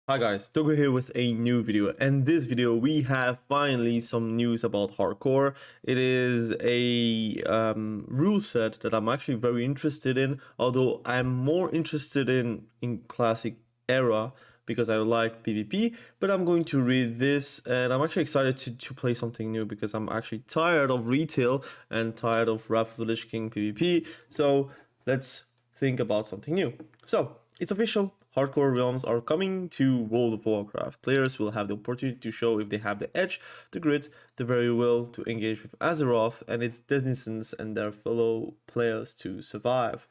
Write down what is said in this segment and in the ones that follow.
Hi guys, Dogo here with a new video. And this video we have finally some news about hardcore. It is a rule set that I'm actually very interested in, although I'm more interested in classic era because I like PvP, but I'm going to read this and I'm actually excited to play something new because I'm actually tired of retail and tired of Wrath of the Lich King PvP. So let's think about something new. So it's official. Hardcore realms are coming to World of Warcraft. Players will have the opportunity to show if they have the edge, the grit, the very will to engage with Azeroth and its denizens and their fellow players to survive.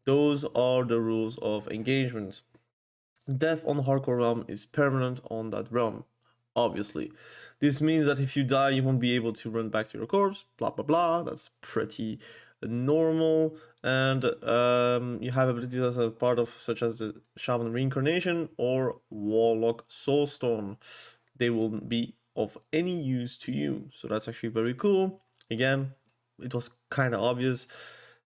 Those are the rules of engagement. Death on Hardcore realm is permanent on that realm, obviously. This means that if you die, you won't be able to run back to your corpse, blah blah blah. That's pretty normal. And you have abilities as a part of, such as the Shaman Reincarnation or Warlock Soulstone. They will be of any use to you. So that's actually very cool. Again, it was kind of obvious.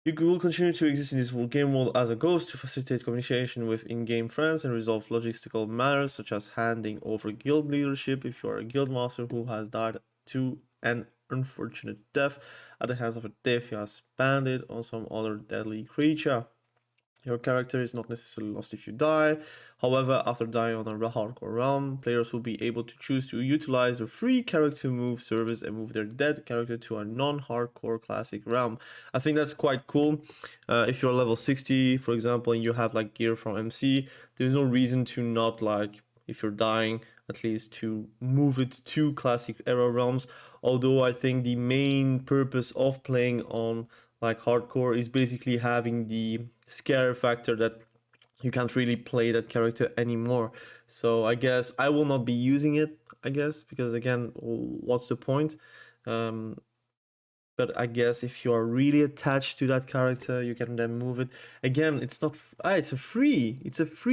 You will continue to exist in this game world as a ghost to facilitate communication with in-game friends and resolve logistical matters such as handing over guild leadership if you are a guild master who has died to an unfortunate death at the hands of a Defias bandit or some other deadly creature. Your character is not necessarily lost if you die. However, after dying on a hardcore realm, players will be able to choose to utilize the free character move service and move their dead character to a non-hardcore classic realm. I think that's quite cool. If you're level 60, for example, and you have like gear from MC, there's no reason to not, like, if you're dying, at least to move it to classic era realms. Although I think the main purpose of playing on like hardcore is basically having the scare factor that you can't really play that character anymore. So I guess I will not be using it, I guess, because again, what's the point? But I guess if you are really attached to that character, you can then move it. Again, it's not. It's a free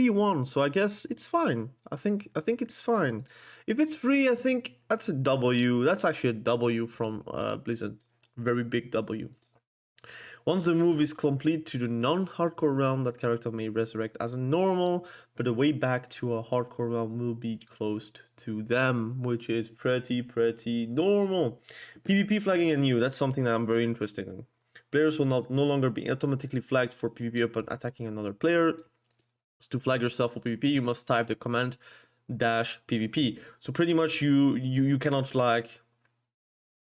one. So I guess it's fine. I think it's fine. If it's free, I think that's a W. That's actually a W from Blizzard. Very big W. Once the move is complete to the non-hardcore realm, that character may resurrect as a normal, but the way back to a hardcore realm will be closed to them, which is pretty normal. PvP flagging anew, that's something that I'm very interested in. Players will no longer be automatically flagged for PvP upon attacking another player. To flag yourself for PvP, you must type the command -PvP. So pretty much you cannot, like,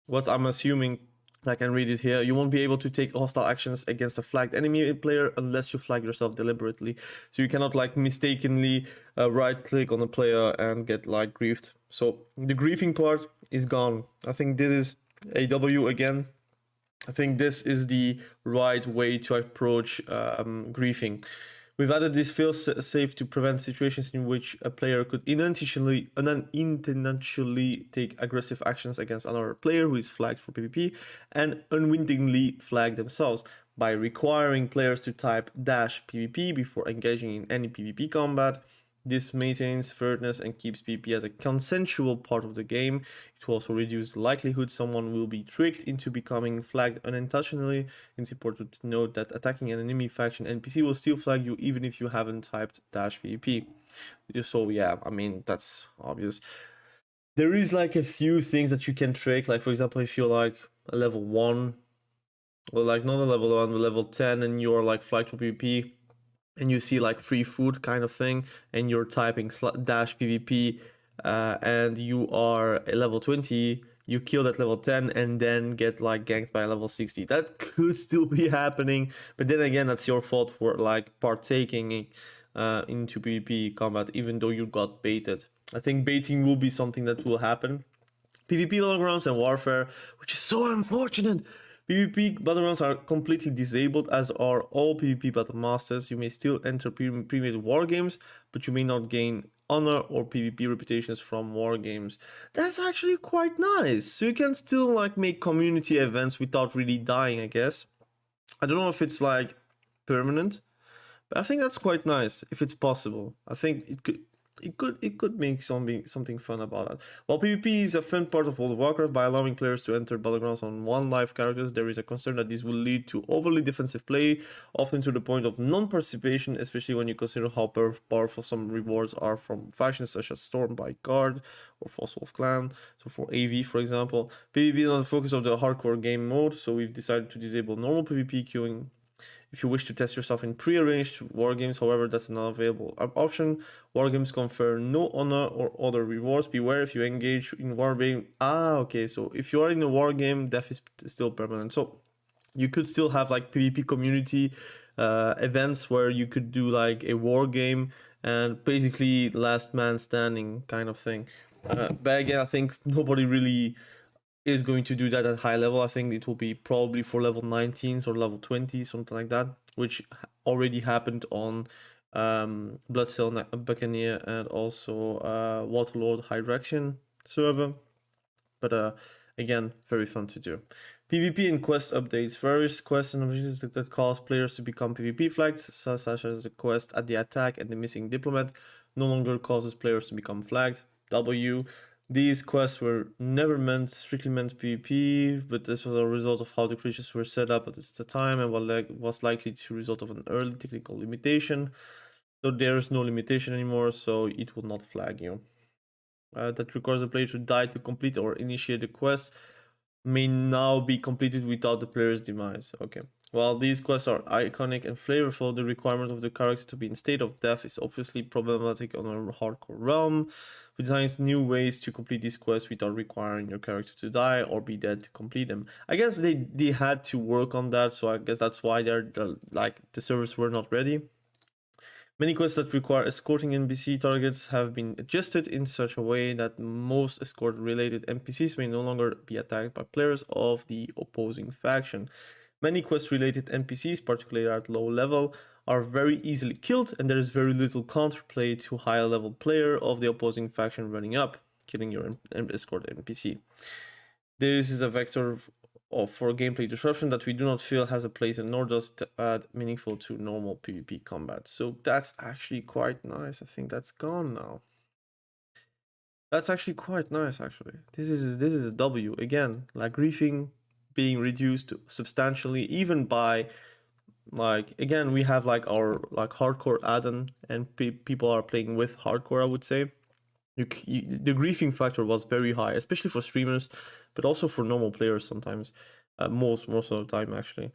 what I'm assuming, I can read it here. You won't be able to take hostile actions against a flagged enemy player unless you flag yourself deliberately. So you cannot, like, mistakenly right click on a player and get, like, griefed. So the griefing part is gone. I think this is a W again. I think this is the right way to approach griefing. We've added this fail safe to prevent situations in which a player could unintentionally take aggressive actions against another player who is flagged for PvP and unwittingly flag themselves. By requiring players to type -PvP before engaging in any PvP combat, this maintains fairness and keeps PvP as a consensual part of the game. It will also reduce the likelihood someone will be tricked into becoming flagged unintentionally. It's important to note that attacking an enemy faction NPC will still flag you even if you haven't typed -PvP. So yeah, I mean, that's obvious. There is, like, a few things that you can trick, like for example, if you're like a level 1, or like not a level 1, but level 10, and you're like flagged for PvP, and you see like free food kind of thing, and you're typing -PvP, and you are a level 20, you kill that level 10 and then get like ganked by a level 60. That could still be happening, but then again, that's your fault for like partaking into PvP combat, even though you got baited. I think baiting will be something that will happen. PvP battlegrounds and warfare, which is so unfortunate. PvP battlegrounds are completely disabled, as are all PvP battle masters. You may still enter pre-made war games, but you may not gain honor or PvP reputations from war games. That's actually quite nice. So you can still, like, make community events without really dying, I guess. I don't know if it's like permanent, but I think that's quite nice if it's possible. I think it could make something fun about it. While PvP is a fun part of World of Warcraft, by allowing players to enter battlegrounds on one live characters, there is a concern that this will lead to overly defensive play, often to the point of non-participation, especially when you consider how powerful some rewards are from factions such as Stormblight Guard or Frostwolf Clan. So for AV, for example, PvP is not the focus of the hardcore game mode, so we've decided to disable normal PvP queuing. If you wish to test yourself in pre-arranged wargames, however, that's not available option. Wargames confer no honor or other rewards. Beware if you engage in wargame. Okay, so if you are in a wargame, death is still permanent. So you could still have like PvP community events where you could do like a wargame and basically last man standing kind of thing. But again, I think nobody really is going to do that at high level. I think it will be probably for level 19s or level 20, something like that, which already happened on Bloodsail Buccaneer and also Waterlord Hydration server. But again, very fun to do. PvP and quest updates. Various quests and objectives that cause players to become PvP flags, such as the quest at the attack and the missing diplomat, no longer causes players to become flagged. W. These quests were never strictly meant PvP, but this was a result of how the creatures were set up at the time and was likely to result of an early technical limitation. So there is no limitation anymore, so it will not flag you. That requires the player to die to complete or initiate the quest may now be completed without the player's demise. Okay. While these quests are iconic and flavorful, the requirement of the character to be in state of death is obviously problematic on a hardcore realm, which designs new ways to complete these quests without requiring your character to die or be dead to complete them. I guess they had to work on that, so I guess that's why they're like the servers were not ready. Many quests that require escorting NPC targets have been adjusted in such a way that most escort-related NPCs may no longer be attacked by players of the opposing faction. Many quest-related NPCs, particularly at low level, are very easily killed, and there is very little counterplay to higher level player of the opposing faction running up, killing your escort NPC. This is a vector for gameplay disruption that we do not feel has a place, and nor does it add meaningful to normal PvP combat. So that's actually quite nice. I think that's gone now. That's actually quite nice, actually. This is a W. Again, like griefing being reduced substantially, even by like, again, we have like our like hardcore add-on, and people are playing with hardcore, I would say. The griefing factor was very high, especially for streamers, but also for normal players sometimes. Most of the time, actually.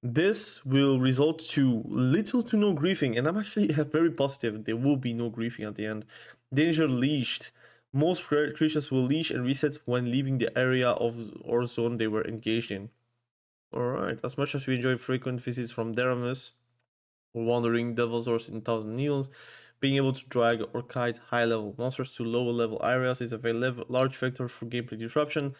This will result to little to no griefing, and I'm actually very positive there will be no griefing at the end. Danger leashed. Most creatures will leash and reset when leaving the area of or zone they were engaged in. Alright, as much as we enjoy frequent visits from Deramus, or wandering Devilsaurs in Thousand Needles, being able to drag or kite high-level monsters to lower-level areas is a very large factor for gameplay disruption.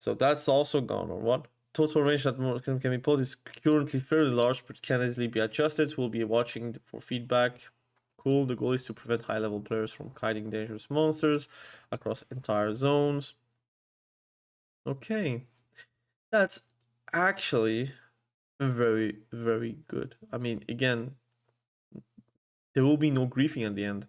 So that's also gone, or what? Total range that can be pulled is currently fairly large, but can easily be adjusted. We'll be watching for feedback. Cool. The goal is to prevent high-level players from kiting dangerous monsters across entire zones. Okay. That's actually very, very good. I mean, again, there will be no griefing at the end.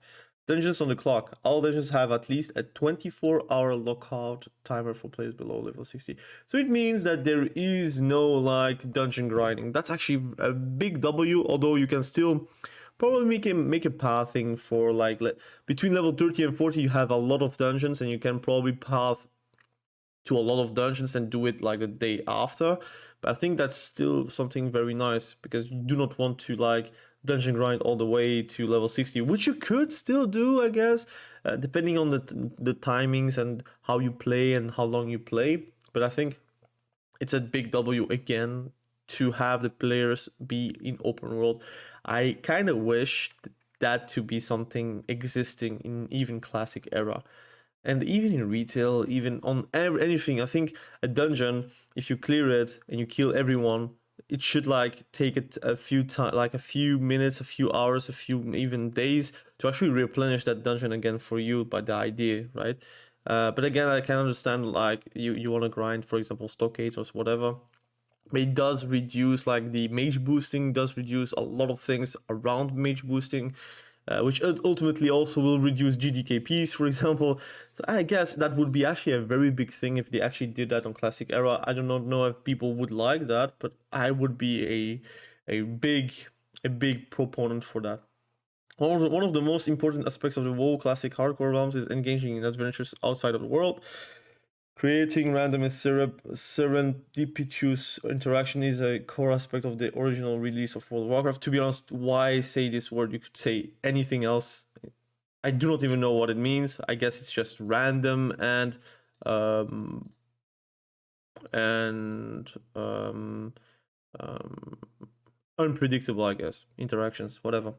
Dungeons on the clock. All dungeons have at least a 24-hour lockout timer for players below level 60. So it means that there is no like dungeon grinding. That's actually a big W, although you can still probably make a pathing for like between level 30 and 40 you have a lot of dungeons, and you can probably path to a lot of dungeons and do it like the day after. But I think that's still something very nice, because you do not want to like dungeon grind all the way to level 60, which you could still do, I guess, depending on the timings and how you play and how long you play. But I think it's a big W again to have the players be in open world. I kind of wish that to be something existing in even classic era. And even in retail, even on anything, I think a dungeon, if you clear it and you kill everyone, it should like take it a few like a few minutes, a few hours, a few even days to actually replenish that dungeon again for you by the idea, right? But again, I can understand like you want to grind, for example, stockades or whatever. But it does reduce like the mage boosting, does reduce a lot of things around mage boosting. which ultimately also will reduce GDKPs, for example. So I guess that would be actually a very big thing if they actually did that on Classic Era. I do not know if people would like that, but I would be a big proponent for that. One of the most important aspects of the WoW Classic Hardcore realms is engaging in adventures outside of the world. Creating random and serendipitous interaction is a core aspect of the original release of World of Warcraft. To be honest, why say this word? You could say anything else. I do not even know what it means. I guess it's just random and unpredictable, I guess. Interactions, whatever.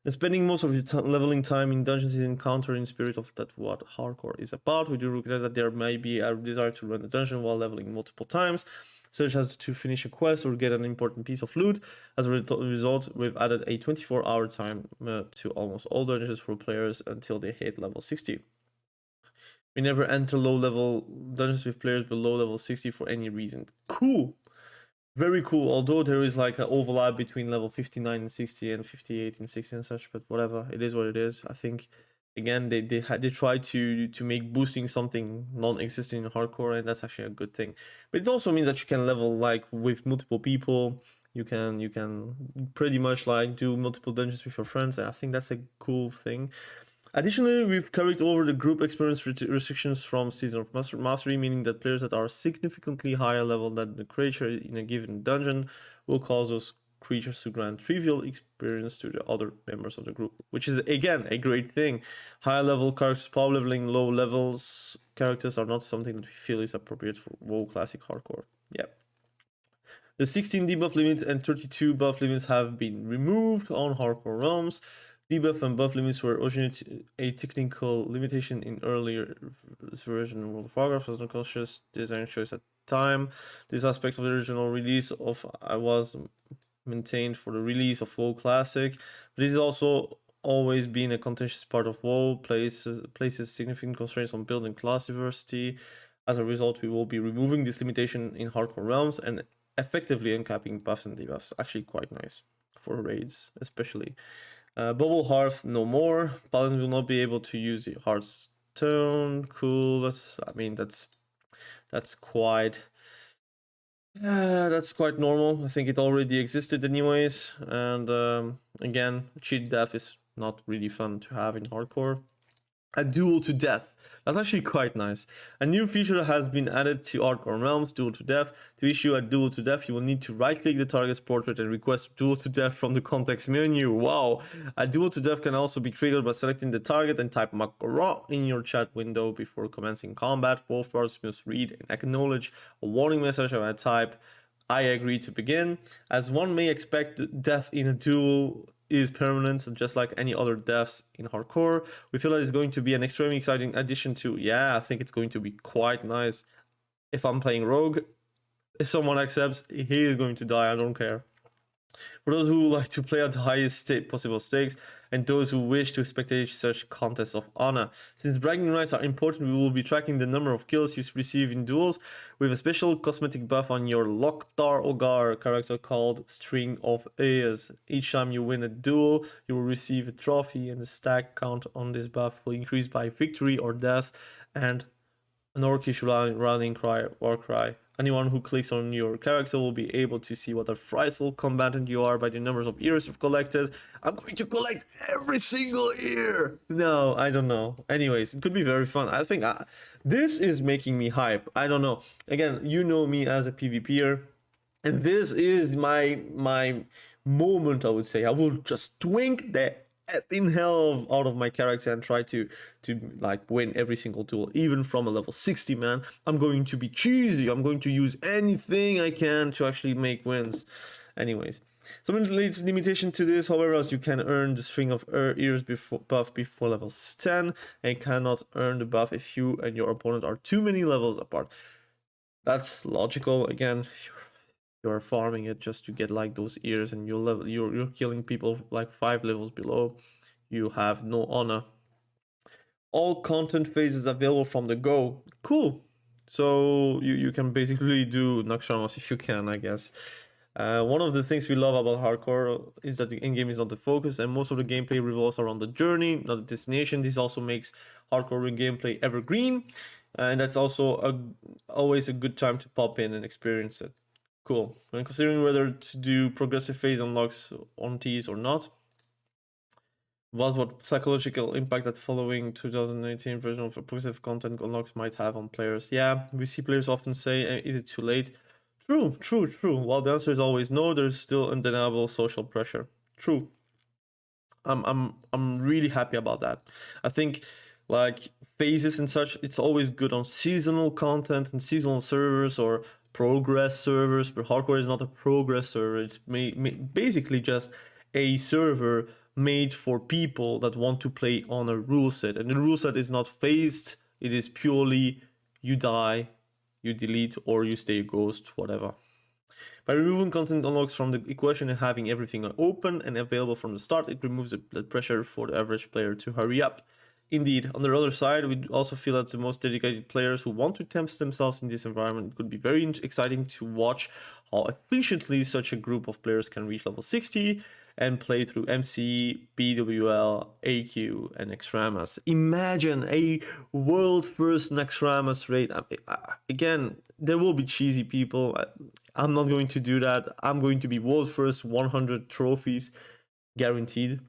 And spending most of your leveling time in dungeons is encountering spirit of that what hardcore is about. We do recognize that there may be a desire to run the dungeon while leveling multiple times, such as to finish a quest or get an important piece of loot. As a result, we've added a 24-hour time to almost all dungeons for players until they hit level 60. We never enter low-level dungeons with players below level 60 for any reason. Cool! Very cool, although there is like an overlap between level 59 and 60 and 58 and 60 and such, but whatever, it is what it is. I think again they try to make boosting something non-existent in hardcore, and that's actually a good thing. But it also means that you can level like with multiple people. You can pretty much like do multiple dungeons with your friends, and I think that's a cool thing. Additionally, we've carried over the group experience restrictions from Season of Mastery, meaning that players that are significantly higher level than the creature in a given dungeon will cause those creatures to grant trivial experience to the other members of the group, which is again a great thing. High level characters power leveling low levels characters are not something that we feel is appropriate for WoW Classic Hardcore. Yep. The 16 debuff limit and 32 buff limits have been removed on Hardcore realms. Debuff and buff limits were originally a technical limitation in earlier version of World of Warcraft, was an unconscious design choice at the time. This aspect of the original release of was maintained for the release of WoW Classic, but this has also always been a contentious part of WoW, places significant constraints on building class diversity. As a result, we will be removing this limitation in Hardcore realms and effectively uncapping buffs and debuffs. Actually quite nice for raids, especially. Bubble Hearth no more. Paladins will not be able to use the Hearthstone. Cool. That's quite normal. I think it already existed anyways. And again, cheat death is not really fun to have in hardcore. A duel to death. That's actually quite nice. A new feature has been added to Hardcore Realms, Duel to Death. To issue a Duel to Death, you will need to right-click the target's portrait and request Duel to Death from the context menu. Wow! A Duel to Death can also be triggered by selecting the target and type Makara in your chat window before commencing combat. Both parties must read and acknowledge a warning message of a type I agree to begin. As one may expect, death in a duel is permanent, just like any other deaths in hardcore. We feel that it's going to be an extremely exciting addition to, I think it's going to be quite nice. If I'm playing rogue, if someone accepts, he is going to die, I don't care. For those who like to play at the highest possible stakes, and those who wish to spectate such contests of honor. Since bragging rights are important, we will be tracking the number of kills you receive in duels with a special cosmetic buff on your Loktar Ogar character called String of Ears. Each time you win a duel, you will receive a trophy, and the stack count on this buff will increase by victory or death, and an Orcish rallying cry, war cry. Anyone who clicks on your character will be able to see what a frightful combatant you are by the numbers of ears you've collected. I'm going to collect every single ear! No, I don't know. Anyways, it could be very fun. I think this is making me hype. I don't know. Again, you know me as a PvPer, and this is my moment, I would say. I will just twink the in hell out of my character and try to like win every single duel, even from a level 60, man. I'm going to be cheesy. I'm going to use anything I can to actually make wins. Anyways, some limitation to this, however, as you can earn the String of Ears buff before level 10 and cannot earn the buff if you and your opponent are too many levels apart. That's logical. Again, you're farming it just to get like those ears, and you're killing people like 5 levels below. You have no honor. All content phases available from the go. Cool. So you can basically do Naxxramas if you can, I guess. One of the things we love about hardcore is that the endgame is not the focus, and most of the gameplay revolves around the journey, not the destination. This also makes hardcore gameplay evergreen, and that's also always a good time to pop in and experience it. Cool. When considering whether to do progressive phase unlocks on Ts or not, what psychological impact that following 2019 version of progressive content unlocks might have on players? Yeah, we see players often say, "Is it too late?" True. While the answer is always no, there's still undeniable social pressure. True. I'm really happy about that. I think like phases and such, it's always good on seasonal content and seasonal servers or progress servers, but hardcore is not a progress server. It's basically just a server made for people that want to play on a rule set, and the rule set is not phased. It is purely you die, you delete, or you stay a ghost, whatever. By removing content unlocks from the equation and having everything open and available from the start, it removes the pressure for the average player to hurry up. Indeed, on the other side, we also feel that the most dedicated players who want to test themselves in this environment, it could be very exciting to watch how efficiently such a group of players can reach level 60 and play through MC, BWL, AQ, and Naxxramas. Imagine a world first Naxxramas raid. Again, there will be cheesy people. I'm not going to do that. I'm going to be world first 100 trophies guaranteed.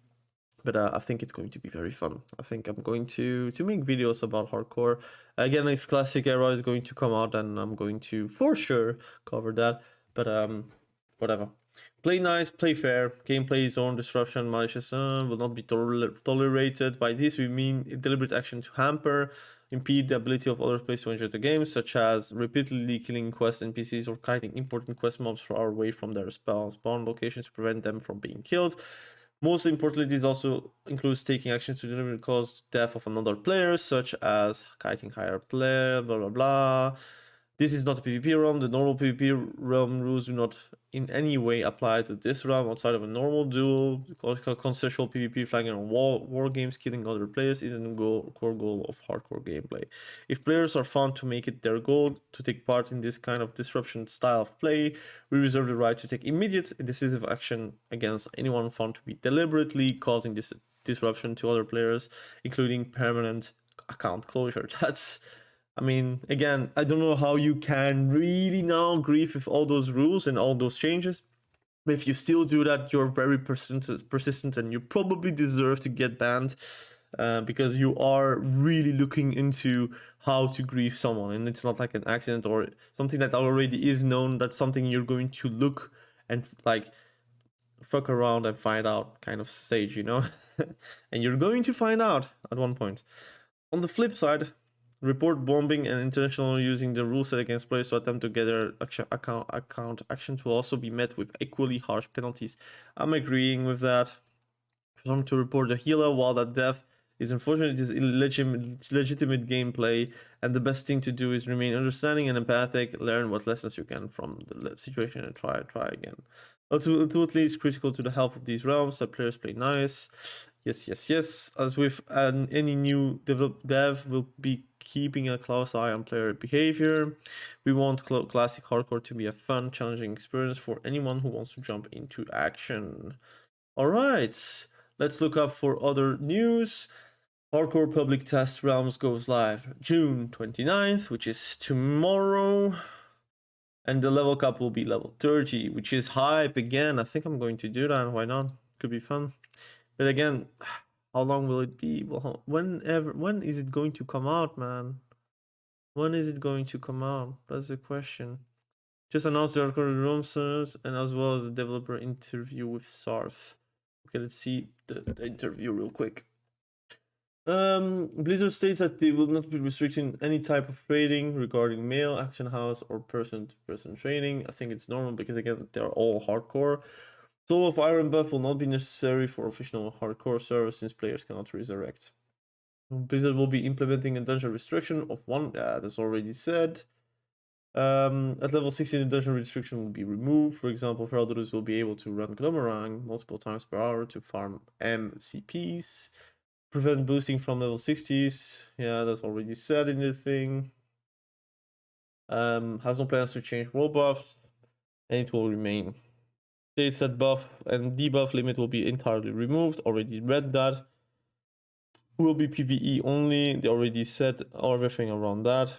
But I think it's going to be very fun. I think I'm going to make videos about hardcore. Again, if Classic Era is going to come out, then I'm going to for sure cover that. But whatever. Play nice, play fair. Gameplay zone disruption, malicious will not be tolerated. By this we mean deliberate action to hamper, impede the ability of other players to enjoy the game, such as repeatedly killing quest NPCs or kiting important quest mobs far away from their spawn locations to prevent them from being killed. Most importantly, this also includes taking action to deliberately cause death of another player, such as kiting higher player, blah blah blah. This is not a PvP realm. The normal PvP realm rules do not in any way apply to this realm outside of a normal duel. Consensual PvP flagging on war games, killing other players isn't a core goal of hardcore gameplay. If players are found to make it their goal to take part in this kind of disruption style of play, we reserve the right to take immediate decisive action against anyone found to be deliberately causing this disruption to other players, including permanent account closure. I mean, again, I don't know how you can really now grieve with all those rules and all those changes. But if you still do that, you're very persistent and you probably deserve to get banned because you are really looking into how to grieve someone. And it's not like an accident or something that already is known. That's something you're going to look and like fuck around and find out kind of stage, you know? And you're going to find out at one point. On the flip side, report bombing and intentionally using the rule set against players to attempt to get their account actions will also be met with equally harsh penalties. I'm agreeing with that. Some to report a healer while that death is unfortunate, it is illegitimate gameplay, and the best thing to do is remain understanding and empathic, learn what lessons you can from the situation and try again. Ultimately, it's critical to the health of these realms that players play nice. Yes. As with any new dev, will be keeping a close eye on player behavior. We want classic hardcore to be a fun, challenging experience for anyone who wants to jump into action. All right, let's look up for other news. Hardcore Public Test Realms goes live June 29th, which is tomorrow. And the level cap will be level 30, which is hype again. I think I'm going to do that. Why not? Could be fun. But again, how long will it be? Well, when is it going to come out, man? When is it going to come out? That's the question. Just announced the recorded room servers and as well as a developer interview with Sarf. Okay, let's see the interview real quick. Blizzard states that they will not be restricting any type of trading regarding mail, action house, or person-to-person trading. I think it's normal because again they're all hardcore. Soul of Iron buff will not be necessary for official hardcore servers since players cannot resurrect. Blizzard will be implementing a dungeon restriction of 1. Yeah, that's already said. At level 16, the dungeon restriction will be removed. For example, Heralders will be able to run Glomerang multiple times per hour to farm MCPs. Prevent boosting from level 60s. Yeah, that's already said in the thing. Has no plans to change world buffs, and it will remain. State set buff and debuff limit will be entirely removed. Already read that. Will be PvE only. They already said everything around that.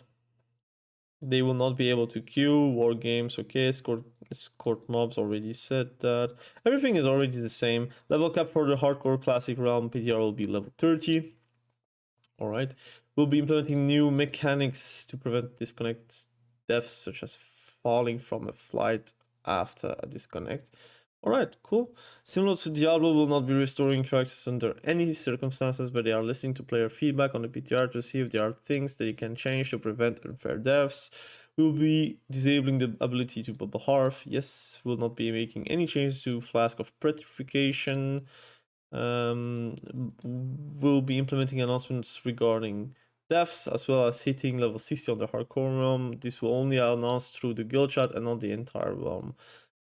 They will not be able to queue war games. Okay, escort mobs, already said that. Everything is already the same. Level cap for the hardcore classic realm PTR will be level 30. All right. We'll be implementing new mechanics to prevent disconnect deaths, such as falling from a flight after a disconnect. All right, cool. Similar to Diablo, will not be restoring characters under any circumstances, but they are listening to player feedback on the PTR to see if there are things that you can change to prevent unfair deaths. We'll be disabling the ability to bubble Hearth. Yes, we'll not be making any changes to Flask of Petrification. We'll be implementing announcements regarding deaths as well as hitting level 60 on the hardcore realm. This will only announce through the guild chat and not the entire realm.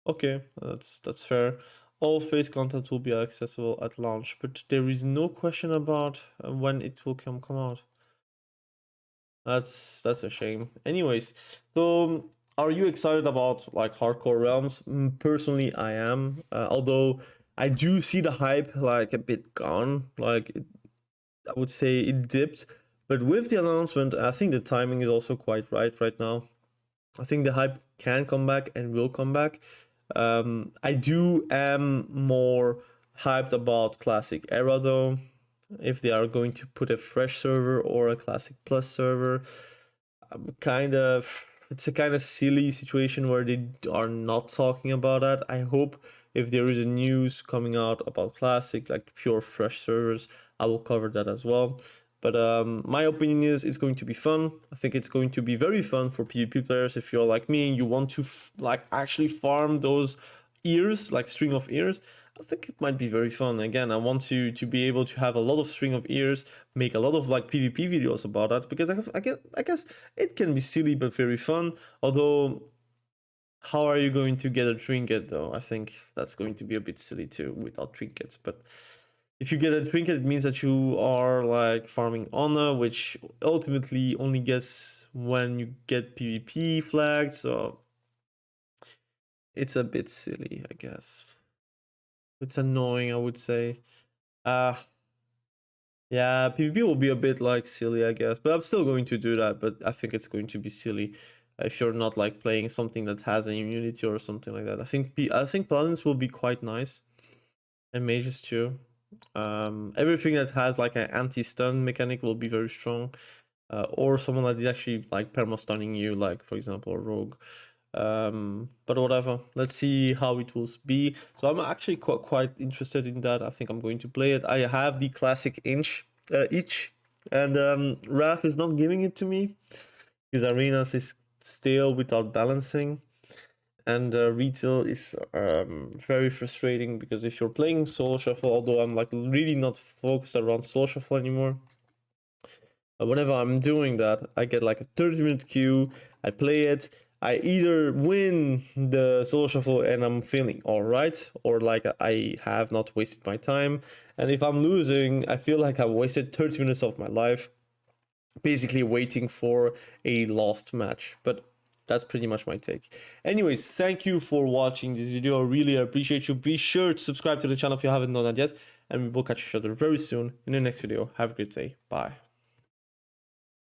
Okay, that's fair. All phase content will be accessible at launch, but there is no question about when it will come out. That's a shame. Anyways, so are you excited about like hardcore realms? Personally, I am. Although I do see the hype like a bit gone. Like I would say it dipped, but with the announcement, I think the timing is also quite right now. I think the hype can come back and will come back. I do am more hyped about Classic Era though. If they are going to put a fresh server or a Classic Plus server, it's a kind of silly situation where they are not talking about that. I hope if there is a news coming out about Classic, like pure fresh servers, I will cover that as well. But my opinion is it's going to be fun. I think it's going to be very fun for PvP players. If you're like me and you want to like actually farm those ears, like string of ears, I think it might be very fun. Again, I want to be able to have a lot of string of ears, make a lot of like PvP videos about that, because I guess it can be silly but very fun. Although, how are you going to get a trinket though? I think that's going to be a bit silly too without trinkets. But if you get a trinket, it means that you are like farming honor, which ultimately only gets when you get PvP flagged. So it's a bit silly, I guess. It's annoying, I would say. Yeah, PvP will be a bit like silly, I guess, but I'm still going to do that. But I think it's going to be silly if you're not like playing something that has an immunity or something like that. I think paladins will be quite nice, and mages too. Everything that has like an anti-stun mechanic will be very strong, or someone that is actually like perma stunning you, like for example a rogue. But whatever, let's see how it will be. So I'm actually quite interested in that. I think I'm going to play it. I have the classic itch, and Raph is not giving it to me because arenas is stale without balancing, and retail is very frustrating because if you're playing solo shuffle, although I'm like really not focused around solo shuffle anymore, whenever I'm doing that, I get like a 30-minute queue. I play it. I either win the solo shuffle and I'm feeling alright, or like I have not wasted my time. And if I'm losing, I feel like I wasted 30 minutes of my life basically waiting for a lost match. But that's pretty much my take. Anyways, thank you for watching this video. I really appreciate you. Be sure to subscribe to the channel if you haven't done that yet. And we will catch each other very soon in the next video. Have a great day. Bye.